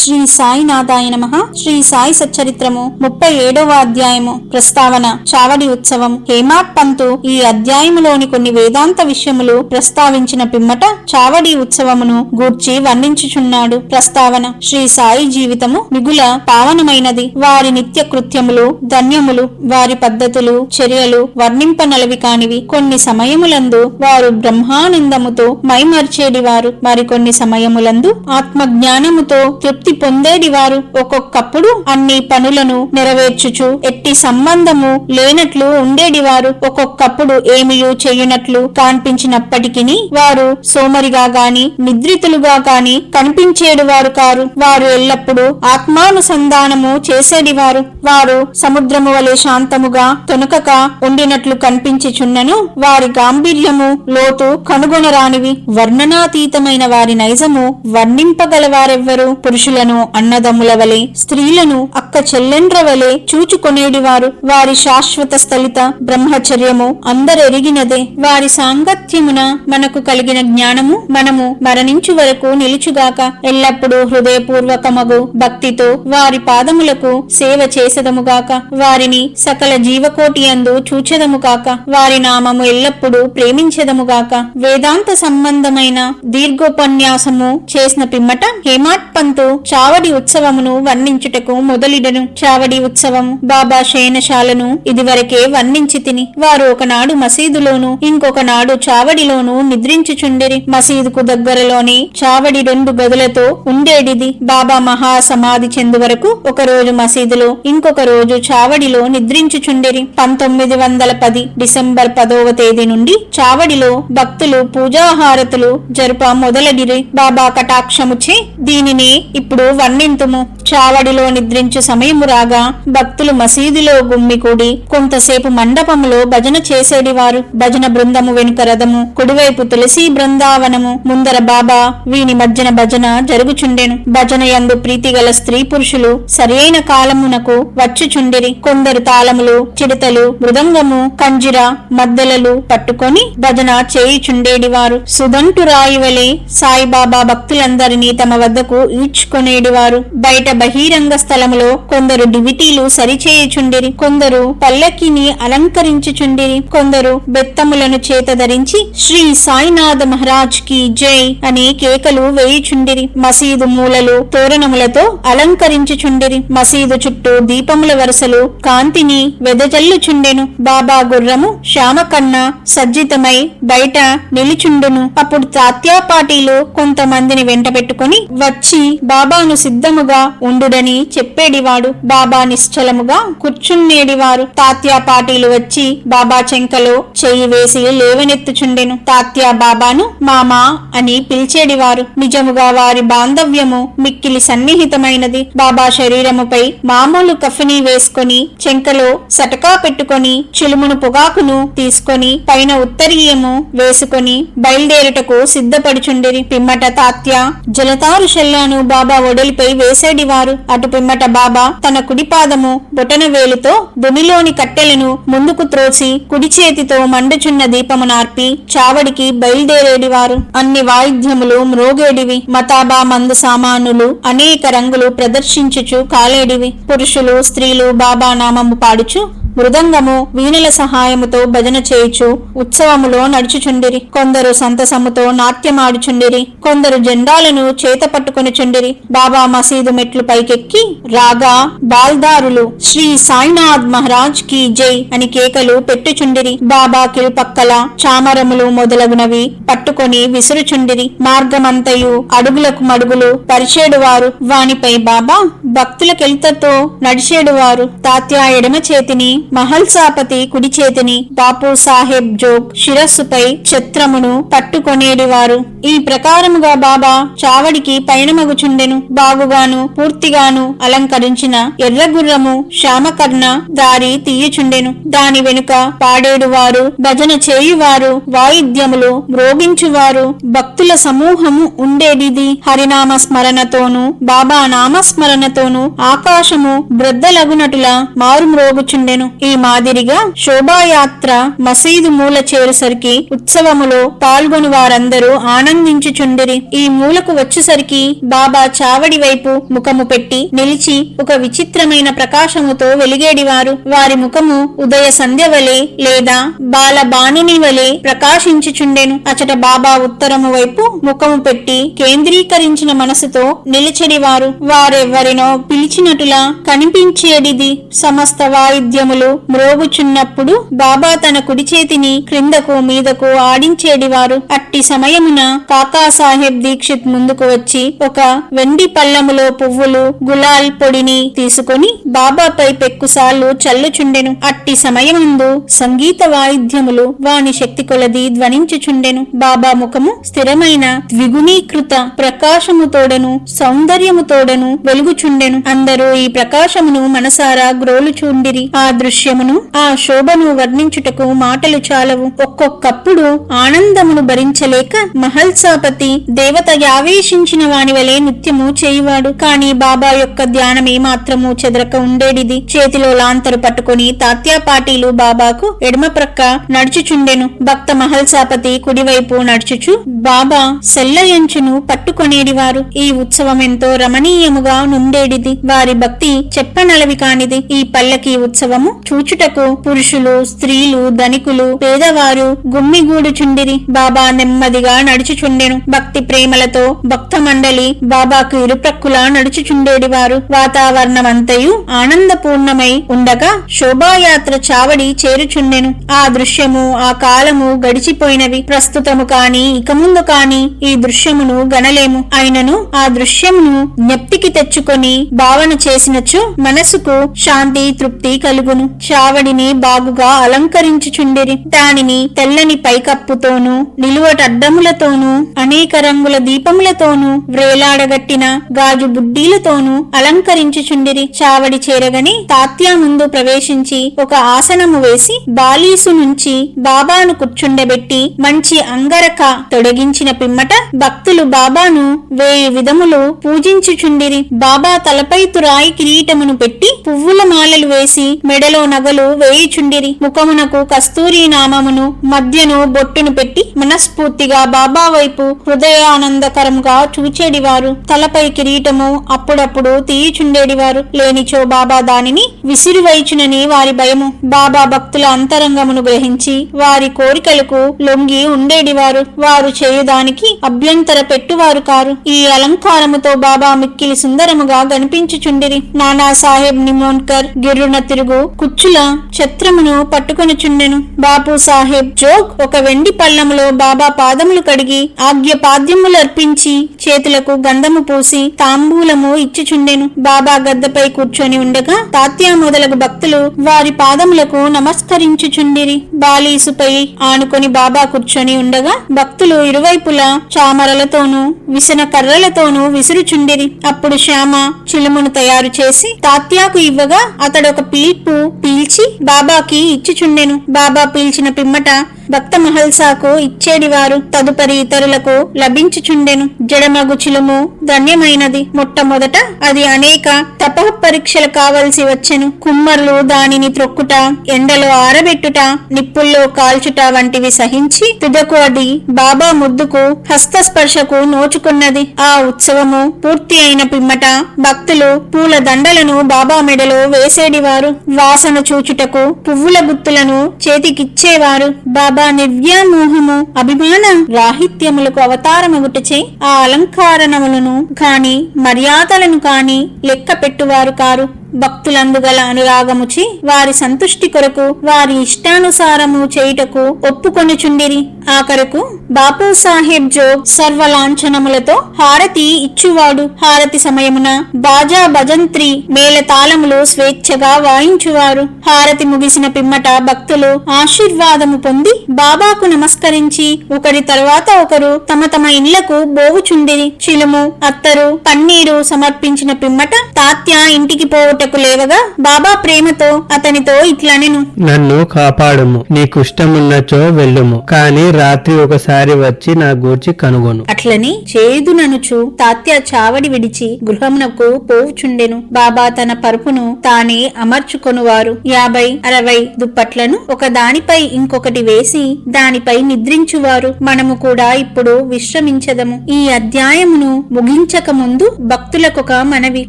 శ్రీ సాయినాథాయ నమః. శ్రీ సాయి సచ్చరిత్రము 37వ అధ్యాయము. ప్రస్తావన. చావడి ఉత్సవం. హేమాడ్ పంతు ఈ అధ్యాయములోని కొన్ని వేదాంత విషయములు ప్రస్తావించిన పిమ్మట చావడి ఉత్సవమును గూర్చి వర్ణించుచున్నాడు. ప్రస్తావన. శ్రీ సాయి జీవితము మిగుల పావనమైనది. వారి నిత్య కృత్యములు ధన్యములు, వారి పద్ధతులు చర్యలు వర్ణింపనలవి కానివి. కొన్ని సమయములందు వారు బ్రహ్మానందముతో మైమర్చేడివారు, మరికొన్ని సమయములందు ఆత్మజ్ఞానముతో తృప్తి పొందేడివారు. ఒక్కొక్కప్పుడు అన్ని పనులను నెరవేర్చుచు ఎట్టి సంబంధము లేనట్లు ఉండేడివారు. ఒక్కొక్కప్పుడు ఏమియూ చెయ్యునట్లు కనిపించినప్పటికీ వారు సోమరిగా గాని నిద్రితులుగా గాని కనిపించేడివారు కారు. వారు ఎల్లప్పుడూ ఆత్మానుసంధానము చేసేడివారు. వారు సముద్రము వలె శాంతముగా తొనకక ఉండినట్లు కనిపించుచున్నను వారి గాంభీర్యము లోతు కనుగొనరానివి. వర్ణనాతీతమైన వారి నైజము వర్ణింపగలవారెవ్వరు? పురుషులను అన్నదమ్ముల వలె, స్త్రీలను అక్క చెల్లెండ్ర వలె చూచుకొనేడివారు. వారి శాశ్వత స్థలిత బ్రహ్మచర్యము అందరెరిగినదే. వారి సాంగత్యమున మనకు కలిగిన జ్ఞానము మనము మరణించు వరకు నిలుచుగాక. ఎల్లప్పుడూ హృదయపూర్వకమగు భక్తితో వారి పాదములకు సేవ చేసెదముగాక. వారిని సకల జీవకోటి యందు చూచెదముగాక. వారి నామము ఎల్లప్పుడూ ప్రేమించెదముగాక. వేదాంత సంబంధమైన దీర్ఘోపన్యాసము చేసిన పిమ్మట హేమాడ్ పంతు చావడి ఉత్సవమును వర్ణించుటకు మొదలిడను. చావడి ఉత్సవము బాబా శయనశాలను ఇదివరకే వర్ణించి తిని. వారు ఒకనాడు మసీదులోను ఇంకొక నాడు చావడిలోను నిద్రించుచుండిరి. మసీదుకు దగ్గరలోని చావడి 2 గదులతో ఉండేడిది. బాబా మహాసమాధి చెందు వరకు ఒకరోజు మసీదులో ఇంకొక రోజు చావడిలో నిద్రించుచుండిరి. 1910 డిసెంబర్ 10వ తేదీ నుండి చావడిలో భక్తులు పూజాహారతులు జరుప మొదలడిరి. బాబా కటాక్షముచే దీనిని ఇప్పుడు వర్ణింతుము. చావడిలో నిద్రించు సమయము రాగా భక్తులు మసీదులో గుమ్మికూడి కొంతసేపు మండపములో భజన చేసేడివారు. భజన బృందము వెనుక రథము, కుడివైపు తులసి బృందావనము, ముందర బాబా, వీని మధ్యన భజన జరుగుచుండెను. భజన యందు ప్రీతిగల స్త్రీ పురుషులు సరైన కాలమునకు వచ్చుచుండిరి. కొందరు తాళములు, చిడతలు, మృదంగము, కంజిర, మద్దెలలు పట్టుకొని భజన చేయుచుండేడివారు. సుదంటు రాయివలే సాయిబాబా భక్తులందరినీ తమ వద్దకు ఈడ్చుకొనేడివారు. బయట బహిరంగ స్థలములో కొందరు డివిటీలు సరిచేయుచుండిరి. కొందరు పల్లకిని అలంకరించుచుండిరి. కొందరు బెత్తములను చేత ధరించి శ్రీ సాయినాథ మహారాజ్ కి జై అని కేకలు వేయుచుండిరి. మసీదు మూలలు తోరణములతో అలంకరించుచుండిరి. మసీదు చుట్టూ దీపముల వరుసలు కాంతిని వెదజల్లుచుండెను. బాబా గుర్రము శ్యామకన్న సజ్జితమై బయట నిలుచుండును. అప్పుడు తాత్యాపాటీలు కొంతమందిని వెంట పెట్టుకుని వచ్చి బాబాను సిద్ధముగా ఉండుడని చెప్పేడివాడు. బాబా నిశ్చలముగా కూర్చున్నేడివారు. తాత్యా పాటీలు వచ్చి బాబా చెంకలో చెయ్యి వేసి లేవనెత్తుచుండెను. తాత్యా బాబాను మామా అని పిలిచేడివారు. నిజముగా వారి బాంధవ్యము మిక్కిలి సన్నిహితమైనది. బాబా శరీరముపై మామూలు కఫిని వేసుకొని చెంకలో సటకా పెట్టుకొని చిలుమును పొగాకును తీసుకొని పైన ఉత్తరీయము వేసుకొని బయలుదేరుటకు సిద్ధపడుచుండిరి. పిమ్మట తాత్యా జలతారు షెల్లాను బాబా ఒడలిపై వేసేడివారు. అటు పిమ్మట బాబా తన కుడి పాదము బొటన వేలుతో దునిలోని కట్టెలను ముందుకు త్రోసి కుడి చేతితో మండుచున్న దీపము నార్పి చావడికి బయలుదేరేడివారు. అన్ని వాయిద్యములు మ్రోగేడివి. మతాబా మందు సామానులు అనేక రంగులు ప్రదర్శించుచు కాలేడివి. పురుషులు స్త్రీలు బాబా నామము పాడుచు మృదంగము వీణుల సహాయముతో భజన చేయుచు ఉత్సవములో నడుచుచుండిరి. కొందరు సంతసముతో నాట్యమాడుచుండిరి. కొందరు జెండాలను చేత పట్టుకొనిచుండిరి. బాబా మసీదు మెట్లు పైకెక్కి రాగా బాల్దారులు శ్రీ సాయినాథ్ మహారాజ్ కి జై అని కేకలు పెట్టుచుండిరి. బాబా కిరుపక్కల చామరములు మొదలగునవి పట్టుకొని విసురుచుండిరి. మార్గమంతయు అడుగులకు మడుగులు పరిచేడువారు. వానిపై బాబా భక్తులకెల్తతో నడిచేడువారు. తాత్యా ఎడమ చేతిని, మహల్సాపతి కుడి చేతిని, బాపు సాహెబ్ జోగ్ శిరస్సుపై ఛత్రమును పట్టుకొనేడివారు. ఈ ప్రకారముగా బాబా చావడికి పయనమగుచుండెను. బాగుగాను పూర్తిగాను అలంకరించిన ఎర్రగుర్రము శ్యామకర్ణ దారి తీయుచుండెను. దాని వెనుక పాడేడువారు, భజన చేయువారు, వాయిద్యములు మ్రోగించువారు, భక్తుల సమూహము ఉండేడిది. హరినామ స్మరణతోనూ బాబా నామస్మరణతోనూ ఆకాశము బ్రద్దలగునటులా మారుమ్రోగుచుండెను. ఈ మాదిరిగా శోభాయాత్ర మసీదు మూల చేరుసరికి ఉత్సవములో పాల్గొని వారందరూ ఆనందించుచుండిరి. ఈ మూలకు వచ్చేసరికి బాబా చావడి వైపు ముఖము పెట్టి నిలిచి ఒక విచిత్రమైన ప్రకాశముతో వెలిగేడివారు. వారి ముఖము ఉదయ సంధ్య వలె లేదా బాలబాణుని వలె ప్రకాశించుచుండెను. అచట బాబా ఉత్తరము వైపు ముఖము పెట్టి కేంద్రీకరించిన మనసుతో నిలిచెడివారు. వారెవ్వరినో పిలిచినట్టులా కనిపించేడిది. సమస్త వాయిద్యములు మ్రోగుచున్నప్పుడు బాబా తన కుడి చేతిని క్రిందకు మీదకు ఆడించేడివారు. అట్టి సమయమున కాకాసాహెబ్ దీక్షిత్ ముందుకు వచ్చి ఒక వెండి పల్లములో పువ్వులు గులాల్ పొడిని తీసుకొని బాబాపై పెక్కుసార్లు చల్లుచుండెను. అట్టి సమయముందు సంగీత వాయిద్యములు వాని శక్తి కొలది ధ్వనించుచుండెను. బాబా ముఖము స్థిరమైన ద్విగుణీకృత ప్రకాశముతోడను సౌందర్యముతోడను వెలుగుచుండెను. అందరూ ఈ ప్రకాశమును మనసారా గ్రోలుచుండిరి. ఆ దృశ్యమును ఆ శోభను వర్ణించుటకు మాటలు చాలవు. ఒక్కొక్కప్పుడు ఆనందమును భరించలేక మహల్సాపతి దేవత యావేశించిన వాని వలె నృత్యము చేయువాడు. కాని బాబా యొక్క ధ్యానమే మాత్రము చెదరక ఉండేడిది. చేతిలో లాంతరు పట్టుకుని తాత్యా పాటీలు బాబాకు ఎడమ ప్రక్క నడుచుచుండెను. భక్త మహల్సాపతి కుడివైపు నడుచుచు బాబా సెల్లయంచును పట్టుకొనేడివారు. ఈ ఉత్సవం ఎంతో రమణీయముగా నుండేడిది. వారి భక్తి చెప్పనలవి కానిది. ఈ పల్లకి ఉత్సవము చూచుటకు పురుషులు, స్త్రీలు, ధనికులు, పేదవారు గుమ్మిగూడుచుండిరి. బాబా నెమ్మదిగా నడుచుచుండెను. భక్తి ప్రేమలతో భక్త మండలి బాబాకు ఇరుప్రక్కులా నడుచుచుండేడివారు. వాతావరణమంతయు ఆనందపూర్ణమై ఉండగా శోభాయాత్ర చావడి చేరుచుండెను. ఆ దృశ్యము ఆ కాలము గడిచిపోయినవి. ప్రస్తుతము కాని ఇక ముందు కాని ఈ దృశ్యమును గనలేము. అయినను ఆ దృశ్యమును జ్ఞప్తికి తెచ్చుకొని భావన చేసినచు మనసుకు శాంతి తృప్తి కలుగును. చావడిని బాగుగా అలంకరించుచుండిరి. దానిని తెల్లని పైకప్పుతోనూ నిలువటద్దములతోనూ అనేక రంగుల దీపములతోనూ వ్రేలాడగట్టిన గాజు బుడ్డీలతోనూ అలంకరించుచుండిరి. చావడి చేరగని తాత్యా ముందు ప్రవేశించి ఒక ఆసనము వేసి బాలీసు నుంచి బాబాను కూర్చుండబెట్టి మంచి అంగరక తొడిగించిన పిమ్మట భక్తులు బాబాను 1000 విధములు పూజించుచుండిరి. బాబా తలపై తురాయి కిరీటమును పెట్టి పువ్వుల మాలలు వేసి మెడలో నగలు వేయుచుండిరి. ముఖమునకు కస్తూరి నామమును మధ్యను బొట్టును పెట్టి మనస్ఫూర్తిగా బాబా వైపు హృదయానందకరముగా చూచేడివారు. తలపై కిరీటము అప్పుడప్పుడు తీయుచుండేడివారు. లేనిచో బాబా దానిని విసిరివైచునని వారి భయము. బాబా భక్తుల అంతరంగమును గ్రహించి వారి కోరికలకు లొంగి ఉండేడివారు. వారు చేయుదానికి అభ్యంతర పెట్టువారు కారు. ఈ అలంకారముతో బాబా మిక్కిలి సుందరముగా గనిపించుచుండిరి. నానా సాహెబ్ నిమోన్కర్ గిర్రున తిరుగు కుచ్చుల ఛత్రమును పట్టుకొనుచుండెను. బాపు సాహెబ్ జోగ్ ఒక వెండి పల్లములో బాబా పాదములు కడిగి ఆగ్యపాద్యములు అర్పించి చేతులకు గంధము పూసి తాంబూలము ఇచ్చుచుండెను. బాబా గద్దపై కూర్చొని ఉండగా తాత్యా మొదలగు భక్తులు వారి పాదములకు నమస్కరించుచుండిరి. బాలీసుపై ఆనుకొని బాబా కూర్చొని ఉండగా భక్తులు ఇరువైపులా చామరలతోనూ విసన కర్రలతోనూ విసురుచుండిరి. అప్పుడు శ్యామ చిలుమును తయారు చేసి తాత్యాకు ఇవ్వగా అతడొక పీల్పు పీల్చి బాబాకి ఇచ్చుచుండెను. బాబా పీల్చిన పిమ్మట భక్త మహల్సాకు ఇచ్చేడివారు. తదుపరి ఇతరులకు లభించుచుండెను. జడమగు చిలుము ధన్యమైనది. మొట్టమొదట అది అనేక తపః పరీక్షలు కావలసి వచ్చెను. కుమ్మర్లు దానిని త్రొక్కుట, ఎండలో ఆరబెట్టుట, నిప్పుల్లో కాల్చుట వంటివి సహించి తుదకు అది బాబా ముద్దుకు హస్తస్పర్శకు నోచుకున్నది. ఆ ఉత్సవము పూర్తి అయిన పిమ్మట భక్తులు పూల దండలను బాబా మెడలో వేసేడివారు. వాసన చూచుటకు పువ్వుల గుత్తులను చేతికిచ్చేవారు. బాబా నిర్వ్యామోహము అభిమాన రాహిత్యములకు అవతారమగుటచే ఆ అలంకారణములను కాని మర్యాదలను కాని లెక్క పెట్టువారు కారు. భక్తులందుగల అనురాగముచి వారి సంతుష్టి కొరకు వారి ఇష్టానుసారము చేయుటకు ఒప్పుకొనుచుండిరి. ఆఖరకు బాపు సాహెబ్ జోగ్ సర్వలాంఛనములతో హారతి ఇచ్చువాడు. హారతి సమయమున బాజా భజంత్రి మేళతాళములు స్వేచ్ఛగా వాయించువారు. హారతి ముగిసిన పిమ్మట భక్తులు ఆశీర్వాదము పొంది బాబాకు నమస్కరించి ఒకరి తర్వాత ఒకరు తమ తమ ఇళ్లకు బోవుచుండిరి. చిలుము, అత్తరు, పన్నీరు సమర్పించిన పిమ్మట తాత్యా ఇంటికి పోవుట పోవుటకు లేవగా బాబా ప్రేమతో అతనితో ఇట్లనెను. నన్ను కాపాడుము, నీకిష్టమున్నచో వెళ్ళుము, కాని రాత్రి ఒకసారి వచ్చి నా గూర్చి కనుగొను. అట్లని చేదుననుచు తాత్య చావడి విడిచి గృహమునకు పోవుచుండెను. బాబా తన పరుపును తానే అమర్చుకొనువారు. 50-60 దుప్పట్లను ఒక దానిపై ఇంకొకటి వేసి దానిపై నిద్రించువారు. మనము కూడా ఇప్పుడు విశ్రమించదము. ఈ అధ్యాయమును ముగించక ముందు భక్తులకొక మనవి.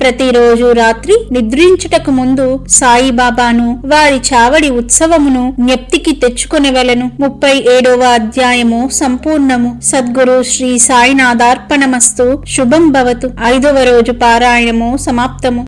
ప్రతిరోజు రాత్రి నిద్రించుటకు ముందు సాయిబాబాను వారి చావడి ఉత్సవమును జ్ఞప్తికి తెచ్చుకొనవలెను. 37వ అధ్యాయము సంపూర్ణము. సద్గురు శ్రీ సాయినాథార్పణమస్తు. శుభం భవతు. 5వ రోజు పారాయణము సమాప్తము.